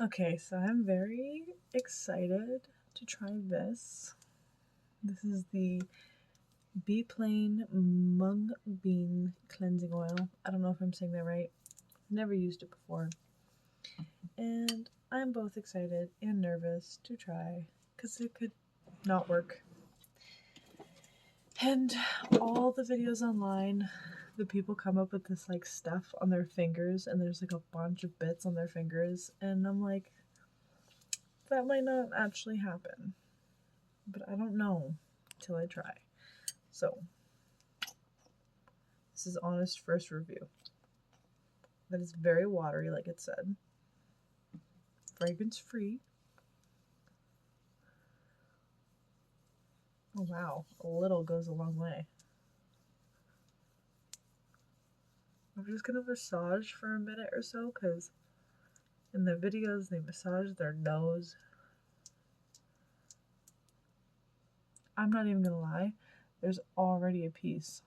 Okay, so I'm very excited to try this. This is the beplain mung bean cleansing oil. I don't know if I'm saying that right. Never used it before. And I'm both excited and nervous to try because it could not work. And all the videos online, the people come up with this like stuff on their fingers, and there's like a bunch of bits on their fingers, and I'm like, that might not actually happen, but I don't know till I try. So, this is honest first review. That is very watery, like it said, fragrance free. Oh wow, a little goes a long way. I'm just gonna massage for a minute or so because in the videos they massage their nose. I'm not even gonna lie, there's already a piece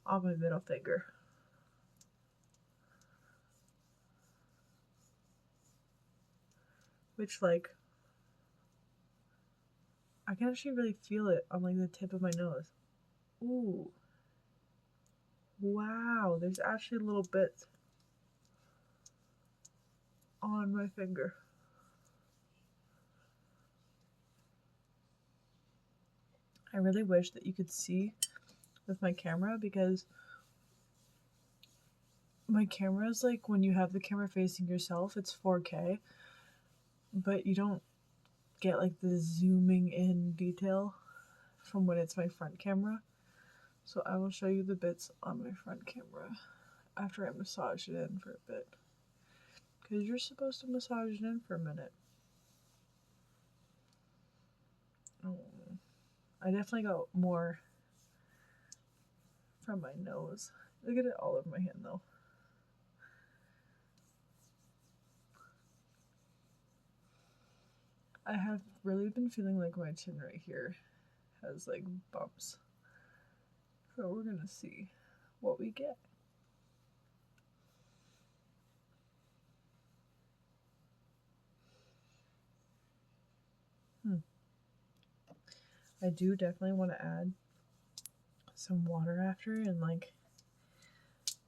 on my middle finger. Which, like, I can actually really feel it on, like, the tip of my nose. Ooh. Wow, there's actually little bits on my finger. I really wish that you could see with my camera because my camera is like when you have the camera facing yourself, it's 4K, but you don't get like the zooming in detail from when it's my front camera. So I will show you the bits on my front camera after I massage it in for a bit. Because you're supposed to massage it in for a minute. Oh, I definitely got more from my nose. Look at it all over my hand though. I have really been feeling like my chin right here has like bumps. So we're gonna see what we get. I do definitely want to add some water after and like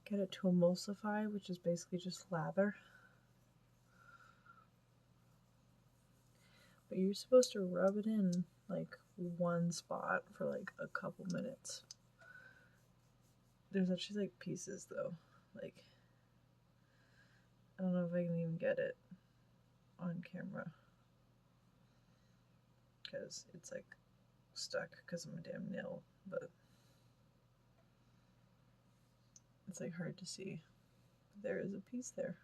get it to emulsify, which is basically just lather. But you're supposed to rub it in like one spot for like a couple minutes. There's actually like pieces though. Like, I don't know if I can even get it on camera because it's like stuck because of my damn nail, but it's like hard to see. There is a piece there.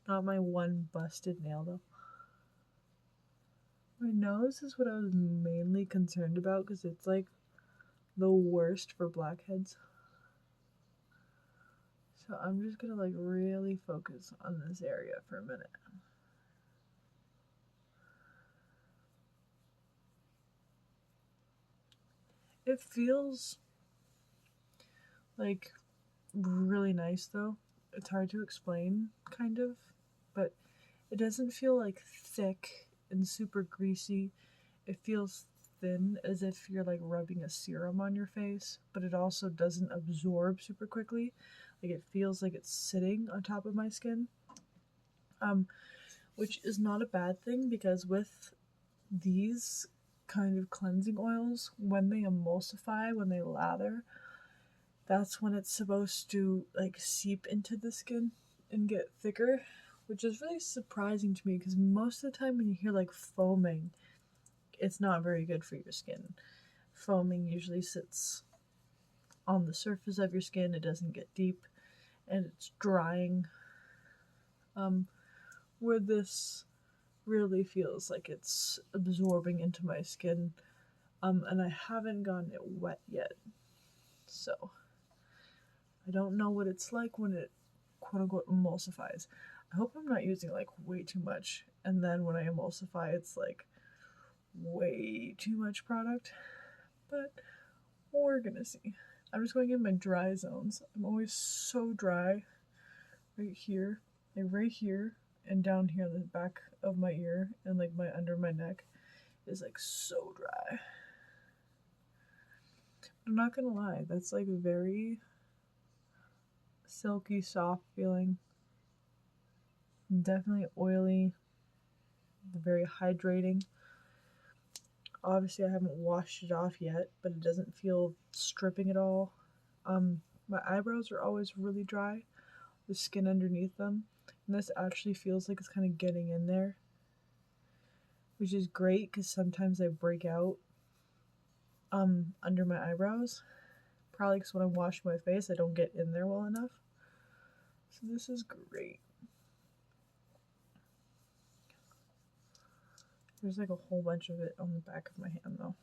Not my one busted nail though. My nose is what I was mainly concerned about because it's like the worst for blackheads. So I'm just gonna like really focus on this area for a minute. It feels like really nice though. It's hard to explain, kind of, but it doesn't feel like thick and super greasy. It feels thin as if you're like rubbing a serum on your face, but it also doesn't absorb super quickly. Like it feels like it's sitting on top of my skin. Which is not a bad thing because with these kind of cleansing oils, when they emulsify, when they lather, that's when it's supposed to like seep into the skin and get thicker, which is really surprising to me because most of the time when you hear like foaming, it's not very good for your skin. Foaming usually sits on the surface of your skin, it doesn't get deep, and it's drying. Where this really feels like it's absorbing into my skin, and I haven't gotten it wet yet, so I don't know what it's like when it quote unquote emulsifies. I hope I'm not using like way too much, and then when I emulsify, it's like way too much product, but we're gonna see. I'm just going in my dry zones. I'm always so dry right here, like right here, and down here on the back of my ear, and like my under my neck is like so dry. I'm not gonna lie, that's like very silky, soft feeling. Definitely oily, very hydrating. Obviously, I haven't washed it off yet, but it doesn't feel stripping at all. My eyebrows are always really dry, the skin underneath them, and this actually feels like it's kind of getting in there, which is great because sometimes they break out under my eyebrows. Probably because when I wash my face, I don't get in there well enough. So this is great. There's like a whole bunch of it on the back of my hand though.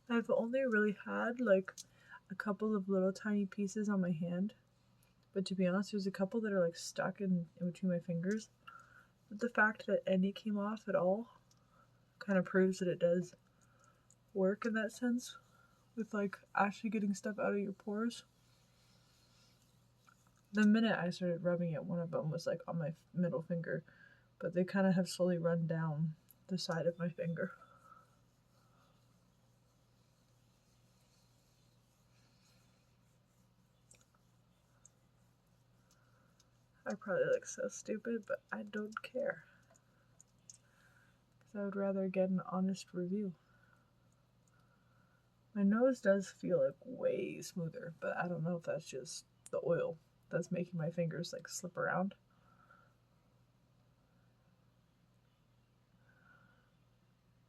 I've only really had like a couple of little tiny pieces on my hand, but to be honest, there's a couple that are like stuck in between my fingers. But the fact that any came off at all kind of proves that it does work in that sense with like actually getting stuff out of your pores. The minute I started rubbing it, one of them was like on my middle finger, but they kind of have slowly run down the side of my finger. I probably look so stupid, but I don't care. Because I would rather get an honest review. My nose does feel like way smoother, but I don't know if that's just the oil that's making my fingers like slip around.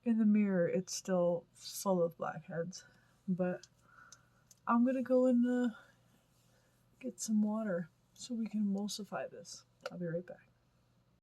In the mirror, it's still full of blackheads, but I'm gonna go and get some water so we can emulsify this. I'll be right back.